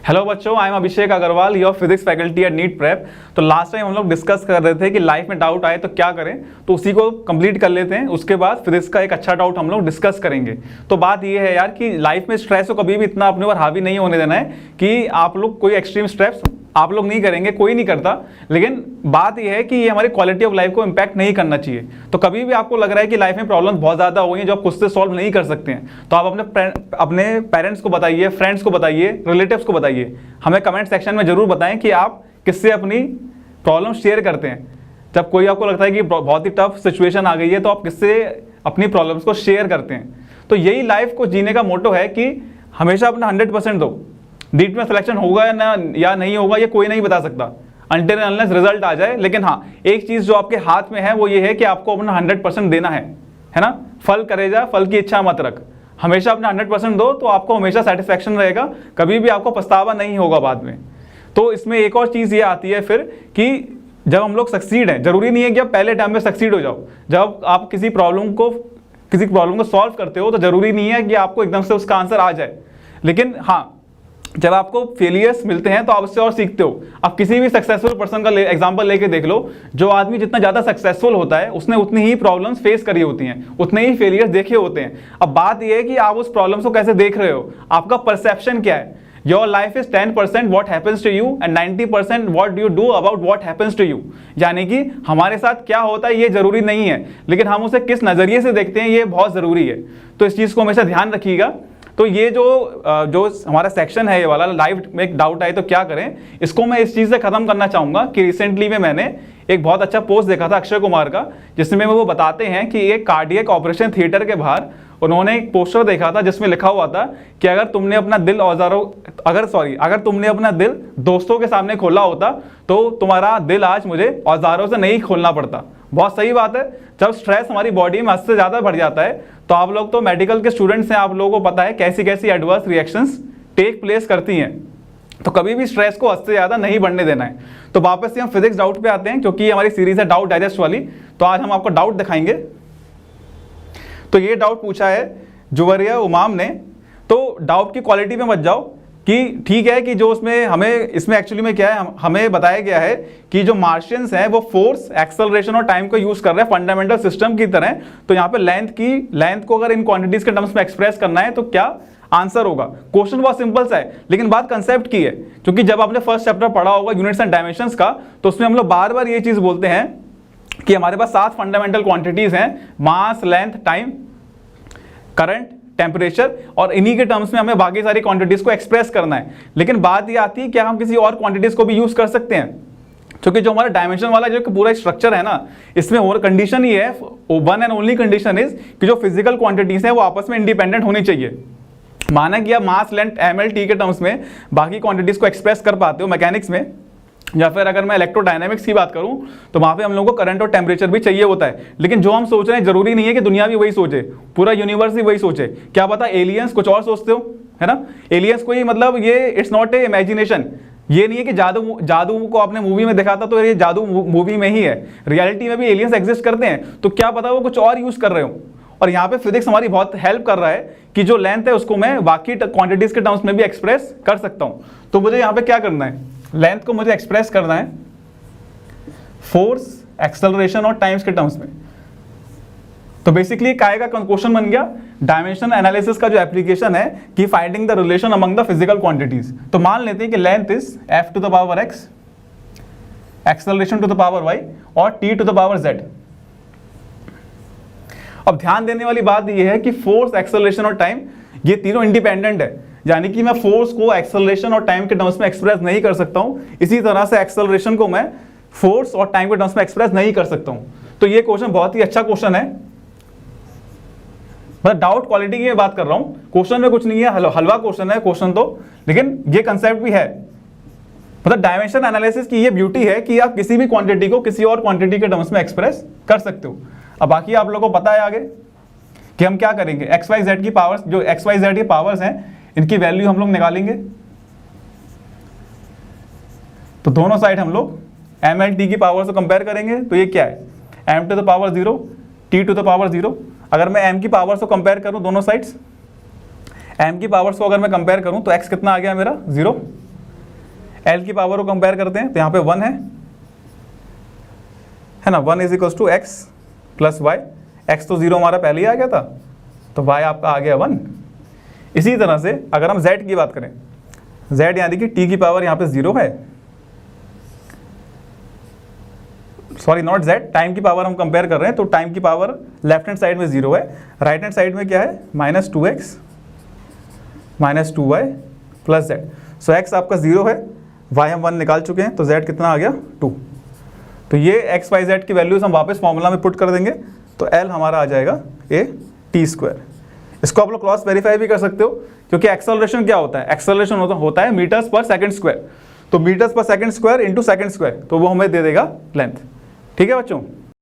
Hello बच्चों, I am Abhishek Agarwal, your physics faculty at NEET prep. तो last time हम लोग डिस्कस कर रहे थे कि लाइफ में डाउट आए तो क्या करें, तो उसी को कंप्लीट कर लेते हैं। उसके बाद फिजिक्स का एक अच्छा डाउट हम लोग डिस्कस करेंगे। तो बात ये है यार कि लाइफ में स्ट्रेस को कभी भी इतना अपने ऊपर हावी नहीं होने देना है कि आप लोग कोई एक्सट्रीम स्टेप्स आप लोग नहीं करेंगे, कोई नहीं करता। लेकिन बात यह है कि ये हमारी क्वालिटी ऑफ लाइफ को इंपैक्ट नहीं करना चाहिए। तो कभी भी आपको लग रहा है कि लाइफ में प्रॉब्लम बहुत ज़्यादा हो गई हैं जो आप खुद से सॉल्व नहीं कर सकते हैं, तो आप अपने पेरेंट्स को बताइए, फ्रेंड्स को बताइए, रिलेटिव्स को बताइए। हमें कमेंट सेक्शन में जरूर बताएं कि आप किससे अपनी प्रॉब्लम शेयर करते हैं। जब कोई आपको लगता है कि बहुत ही टफ सिचुएशन आ गई है तो आप किससे अपनी प्रॉब्लम्स को शेयर करते हैं। तो यही लाइफ को जीने का मोटो है कि हमेशा अपना 100% दो। नीट में सिलेक्शन होगा या नहीं होगा ये कोई नहीं बता सकता अनटिल अनलेस रिजल्ट आ जाए। लेकिन हाँ, एक चीज़ जो आपके हाथ में है वो ये है कि आपको अपना 100% देना है ना। फल करेजा, फल की इच्छा मत रख। हमेशा अपना 100% दो तो आपको हमेशा सेटिस्फैक्शन रहेगा, कभी भी आपको पछतावा नहीं होगा बाद में। तो इसमें एक और चीज़ ये आती है फिर कि जब हम लोग सक्सीड हैं, जरूरी नहीं है कि आप पहले टाइम में सक्सीड हो जाओ। जब आप किसी प्रॉब्लम को सॉल्व करते हो तो जरूरी नहीं है कि आपको एकदम से उसका आंसर आ जाए। लेकिन हाँ, जब आपको फेलियर्स मिलते हैं तो आप उससे और सीखते हो। आप किसी भी सक्सेसफुल पर्सन का एग्जांपल लेके देख लो। जो आदमी जितना ज़्यादा सक्सेसफुल होता है उसने उतनी ही प्रॉब्लम्स फेस करी होती हैं, उतने ही फेलियर्स देखे होते हैं। अब बात यह है कि आप उस प्रॉब्लम्स को कैसे देख रहे हो, आपका परसेप्शन क्या है। Your life is 10% what happens to you and 90% what you do about what happens to you. यानी कि हमारे साथ क्या होता है ये जरूरी नहीं है, लेकिन हम उसे किस नज़रिए से देखते हैं ये बहुत ज़रूरी है। तो इस चीज़ को हमेशा ध्यान रखिएगा। तो ये जो हमारा सेक्शन है ये वाला, लाइफ में एक डाउट आए तो क्या करें, इसको मैं इस चीज़ से ख़त्म करना चाहूँगा कि रिसेंटली में मैंने एक बहुत अच्छा पोस्ट देखा था अक्षय कुमार का, जिसमें वो बताते हैं कि एक कार्डियक ऑपरेशन थिएटर के बाहर उन्होंने एक पोस्टर देखा था जिसमें लिखा हुआ था कि अगर तुमने अपना दिल दोस्तों के सामने खोला होता तो तुम्हारा दिल आज मुझे औजारों से नहीं खोलना पड़ता। बहुत सही बात है। जब स्ट्रेस हमारी बॉडी में हद से ज़्यादा बढ़ जाता है तो आप लोग तो मेडिकल के स्टूडेंट्स हैं, आप लोगों को पता है कैसी कैसी एडवर्स रिएक्शंस टेक प्लेस करती हैं। तो कभी भी स्ट्रेस को हद से ज़्यादा नहीं बढ़ने देना है। तो वापस से हम फिजिक्स डाउट पे आते हैं क्योंकि हमारी सीरीज है डाउट डाइजेस्ट वाली। तो आज हम आपको डाउट दिखाएंगे। तो ये डाउट पूछा है जुवरिया उमाम ने। तो डाउट की क्वालिटी में मत जाओ कि ठीक है कि जो इसमें एक्चुअली में क्या है, हमें बताया गया है कि जो मार्शियंस हैं वो फोर्स, एक्सेलरेशन और टाइम को यूज कर रहे हैं फंडामेंटल सिस्टम की तरह। तो यहाँ पे लेंथ को अगर इन क्वांटिटीज के टर्म्स में एक्सप्रेस करना है तो क्या आंसर होगा। क्वेश्चन बहुत सिंपल सा है, लेकिन बात कंसेप्ट की है। क्योंकि जब आपने फर्स्ट चैप्टर पढ़ा होगा यूनिट्स एंड डायमेंशंस का, तो उसमें हम लोग बार बार ये चीज बोलते हैं कि हमारे पास 7 फंडामेंटल क्वांटिटीज हैं, मास, लेंथ, टाइम, करंट, टेम्परेचर, और इन्हीं के टर्म्स में हमें बाकी सारी क्वांटिटीज को एक्सप्रेस करना है। लेकिन बात ये आती है क्या हम किसी और क्वांटिटीज को भी यूज कर सकते हैं, क्योंकि जो हमारा डायमेंशन वाला जो पूरा स्ट्रक्चर है ना, इसमें और कंडीशन ही है, one and only condition is कि जो फिजिकल क्वांटिटीज हैं वो आपस में इंडिपेंडेंट होनी चाहिए। माना कि आप मास, लेंथ, ml/t के टर्म्स में बाकी क्वांटिटीज को एक्सप्रेस कर पाते हो मैकेनिक्स में, या फिर अगर मैं इलेक्ट्रोडायनेमिक्स की बात करूं तो वहां पे हम लोगों को करंट और टेम्परेचर भी चाहिए होता है। लेकिन जो हम सोच रहे हैं जरूरी नहीं है कि दुनिया भी वही सोचे, पूरा यूनिवर्स भी वही सोचे। क्या पता एलियंस कुछ और सोचते हो, है ना। एलियंस कोई मतलब ये इट्स नॉट ए इमेजिनेशन। ये नहीं है कि जादू को आपने मूवी में देखा था तो ये जादू मूवी में ही है, रियलिटी में भी एलियंस एग्जिस्ट करते हैं। तो क्या पता वो कुछ और यूज कर रहे हो। और यहाँ पे फिजिक्स हमारी बहुत हेल्प कर रहा है कि जो लेंथ है उसको मैं बाकी क्वांटिटीज के टर्म्स में भी एक्सप्रेस कर सकता हूँ। तो मुझे यहाँ पे क्या करना है, लेंथ को मुझे एक्सप्रेस करना है फोर्स, एक्सेलरेशन और टाइम्स के टर्म्स में। तो बेसिकली काय का क्वेश्चन बन गया डायमेंशन एनालिसिस का जो एप्लीकेशन है कि finding the relation among the physical quantities. तो मान लेते हैं कि length is f to the power x, acceleration to the power y और t to the power z। अब ध्यान देने वाली बात यह है कि फोर्स, एक्सेलरेशन और टाइम ये तीनों इंडिपेंडेंट है। यानी कि मैं फोर्स को एक्सेलरेशन और टाइम के टर्म्स में एक्सप्रेस नहीं कर सकता हूं, इसी तरह से एक्सेलरेशन को मैं फोर्स और टाइम के टर्म्स में एक्सप्रेस नहीं कर सकता हूं। तो ये क्वेश्चन बहुत ही अच्छा क्वेश्चन है। मतलब डाउट क्वालिटी की मैं बात कर रहा हूं, क्वेश्चन में कुछ नहीं है, हलवा क्वेश्चन है क्वेश्चन तो, लेकिन ये कंसेप्ट भी है। मतलब डायमेंशन एनालिसिस की ये ब्यूटी है कि आप किसी भी क्वांटिटी को किसी और क्वांटिटी के टर्म्स में एक्सप्रेस कर सकते हो। अब बाकी आप लोगों को पता है आगे कि हम क्या करेंगे, एक्स वाई जेड की पावर्स, जो एक्स वाई जेड की पावर्स हैं इनकी वैल्यू हम लोग निकालेंगे। तो दोनों साइड हम लोग ml/t की पावर से कंपेयर करेंगे। तो ये क्या है, m to the power 0, t to the power 0। अगर मैं m की पावर से कंपेयर करूं दोनों साइड्स, m की पावर्स को अगर मैं कंपेयर करूं तो x कितना आ गया मेरा 0, एल की पावर को कंपेयर करते हैं तो यहाँ पे 1 है ना, 1 is equals to x plus y. X तो 0 हमारा पहले ही आ गया था, तो वाई आपका आ गया 1। इसी तरह से अगर हम z की बात करें, z यानी कि t की पावर यहाँ पे 0 है, सॉरी नॉट z, टाइम की पावर हम कंपेयर कर रहे हैं, तो टाइम की पावर लेफ्ट हैंड साइड में 0 है, राइट हैंड साइड में क्या है -2x -2y प्लस z। सो x आपका 0 है, y हम 1 निकाल चुके हैं, तो z कितना आ गया 2। तो ये x y z की वैल्यूज हम वापस फॉर्मूला में पुट कर देंगे, तो l हमारा आ जाएगा a_t²। इसको आप लोग क्रॉस वेरीफाई भी कर सकते हो, क्योंकि एक्सेलरेशन क्या होता है, एक्सेलरेशन होता है मीटर्स पर सेकंड स्क्वायर, तो मीटर्स पर second square into second square, तो वो हमें दे देगा लेंथ। ठीक है बच्चों।